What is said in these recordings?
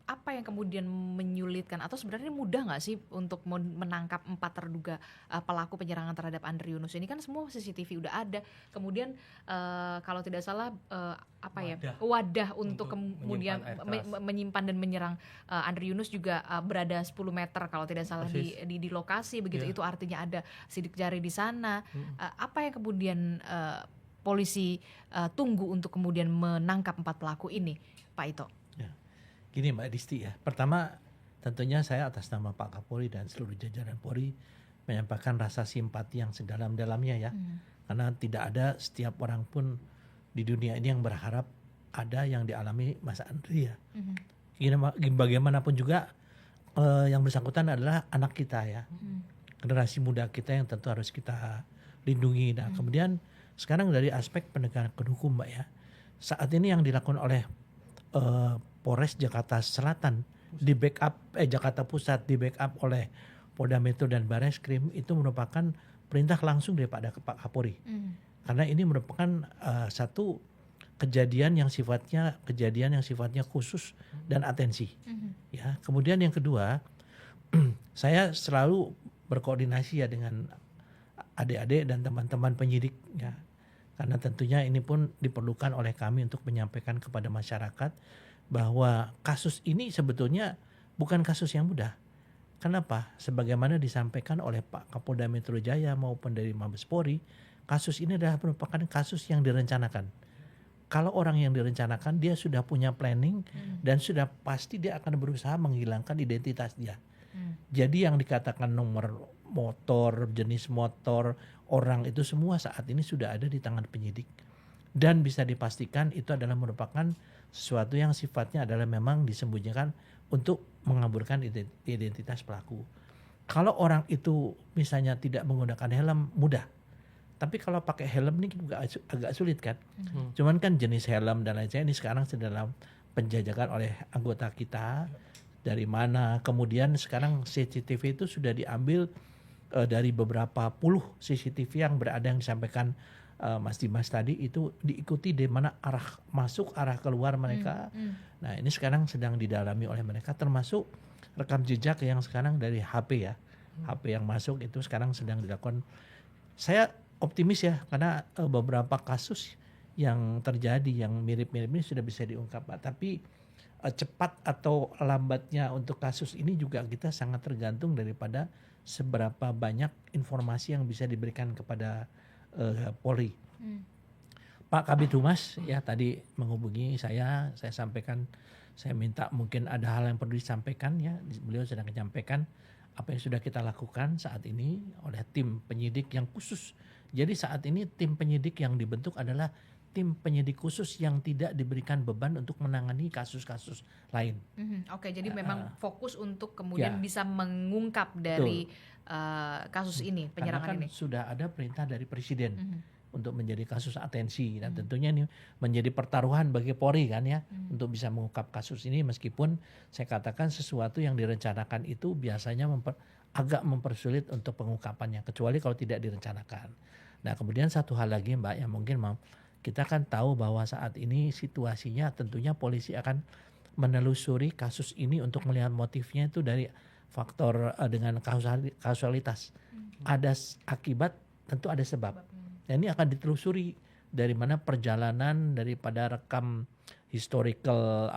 apa yang kemudian menyulitkan atau sebenarnya mudah nggak sih untuk menangkap 4 terduga pelaku penyerangan terhadap Andri Yunus ini? Kan semua CCTV udah ada. Kemudian kalau tidak salah wadah untuk kemudian menyimpan dan menyerang Andri Yunus juga berada 10 meter kalau tidak salah di lokasi begitu. Itu artinya ada sidik jari di sana. Apa yang kemudian polisi tunggu untuk kemudian menangkap 4 pelaku ini, Pak Ito? Gini Mbak Disti ya, pertama tentunya saya atas nama Pak Kapolri dan seluruh jajaran Polri menyampaikan rasa simpati yang sedalam-dalamnya ya. Karena tidak ada setiap orang pun di dunia ini yang berharap ada yang dialami Mas Andri ya. Bagaimanapun juga yang bersangkutan adalah anak kita ya. Generasi muda kita yang tentu harus kita lindungi. Nah kemudian sekarang dari aspek penegakan hukum Mbak ya. Saat ini yang dilakukan oleh Polres Jakarta Selatan di backup Jakarta Pusat di backup oleh Polda Metro dan Barreskrim itu merupakan perintah langsung daripada Pak Kapolri. Karena ini merupakan satu kejadian yang sifatnya khusus dan atensi. Ya, kemudian yang kedua, saya selalu berkoordinasi ya dengan adik-adik dan teman-teman penyidik ya. Karena tentunya ini pun diperlukan oleh kami untuk menyampaikan kepada masyarakat bahwa kasus ini sebetulnya bukan kasus yang mudah. Kenapa? Sebagaimana disampaikan oleh Pak Kapolda Metro Jaya maupun dari Mabes Polri, kasus ini adalah merupakan kasus yang direncanakan. Kalau orang yang direncanakan dia sudah punya planning dan sudah pasti dia akan berusaha menghilangkan identitas dia. Jadi yang dikatakan nomor motor, jenis motor, orang itu semua saat ini sudah ada di tangan penyidik. Dan bisa dipastikan itu adalah merupakan sesuatu yang sifatnya adalah memang disembunyikan untuk mengaburkan identitas pelaku. Kalau orang itu misalnya tidak menggunakan helm mudah. Tapi kalau pakai helm ini juga agak sulit kan. Cuman kan jenis helm dan lain sebagainya ini sekarang sedang dalam penjajakan oleh anggota kita. Dari mana, kemudian sekarang CCTV itu sudah diambil dari beberapa puluh CCTV yang berada yang disampaikan Mas Dimas tadi itu diikuti di mana arah masuk, arah keluar mereka. Nah ini sekarang sedang didalami oleh mereka termasuk rekam jejak yang sekarang dari HP ya. HP yang masuk itu sekarang sedang dilakukan. Saya optimis ya karena beberapa kasus yang terjadi yang mirip-mirip ini sudah bisa diungkap Pak. Tapi cepat atau lambatnya untuk kasus ini juga kita sangat tergantung daripada seberapa banyak informasi yang bisa diberikan kepada Polri. Pak Kabid Humas ya tadi menghubungi saya sampaikan, saya minta mungkin ada hal yang perlu disampaikan ya, beliau sedang menyampaikan apa yang sudah kita lakukan saat ini oleh tim penyidik yang khusus. Jadi saat ini tim penyidik yang dibentuk adalah tim penyidik khusus yang tidak diberikan beban untuk menangani kasus-kasus lain. Oke, jadi memang fokus untuk kemudian bisa mengungkap dari kasus ini, penyerangan karena kan ini. Sudah ada perintah dari Presiden untuk menjadi kasus atensi dan tentunya ini menjadi pertaruhan bagi Polri kan ya untuk bisa mengungkap kasus ini meskipun saya katakan sesuatu yang direncanakan itu biasanya agak mempersulit untuk pengungkapannya kecuali kalau tidak direncanakan. Nah kemudian satu hal lagi Mbak yang mungkin kita kan tahu bahwa saat ini situasinya tentunya polisi akan menelusuri kasus ini untuk melihat motifnya itu dari faktor dengan kausalitas. Ada akibat, tentu ada sebab. Dan ini akan ditelusuri dari mana perjalanan daripada rekam historical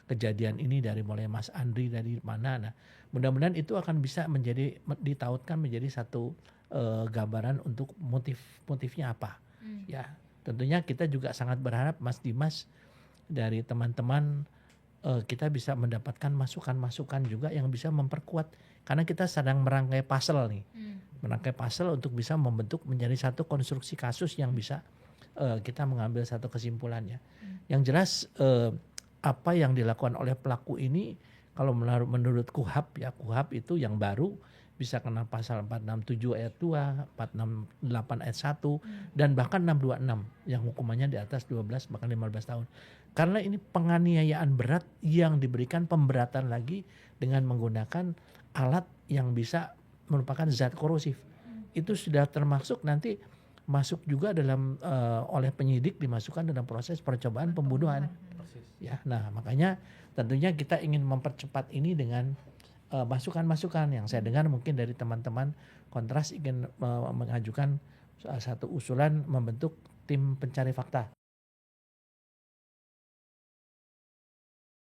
kejadian ini dari mulai Mas Andri dari mana. Nah, mudah-mudahan itu akan bisa ditautkan menjadi satu gambaran untuk motifnya apa. Ya, tentunya kita juga sangat berharap Mas Dimas dari teman-teman kita bisa mendapatkan masukan-masukan juga yang bisa memperkuat karena kita sedang merangkai puzzle nih. Merangkai puzzle untuk bisa membentuk menjadi satu konstruksi kasus yang bisa kita mengambil satu kesimpulannya. Yang jelas apa yang dilakukan oleh pelaku ini kalau menurut KUHAP ya, KUHAP itu yang baru bisa kena pasal 467 ayat 2, 468 ayat 1 dan bahkan 626 yang hukumannya di atas 12 bahkan 15 tahun. Karena ini penganiayaan berat yang diberikan pemberatan lagi dengan menggunakan alat yang bisa merupakan zat korosif. Itu sudah termasuk nanti masuk juga dalam oleh penyidik dimasukkan dalam proses percobaan pembunuhan. Ya, nah makanya tentunya kita ingin mempercepat ini dengan masukan-masukan yang saya dengar mungkin dari teman-teman Kontras ingin mengajukan satu usulan membentuk tim pencari fakta.